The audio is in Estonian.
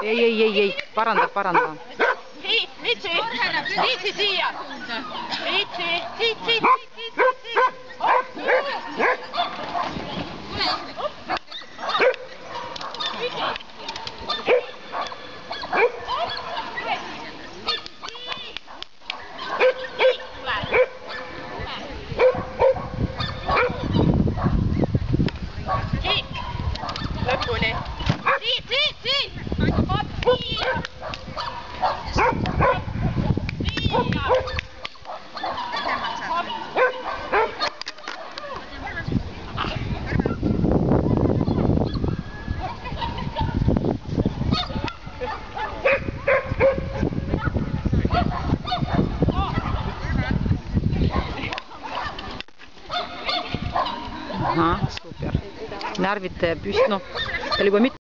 Ei, paranda. Viitsi siia. Viitsi. Lõpuni. Siit. Ahah, super. Närvid püst, noh, tal juba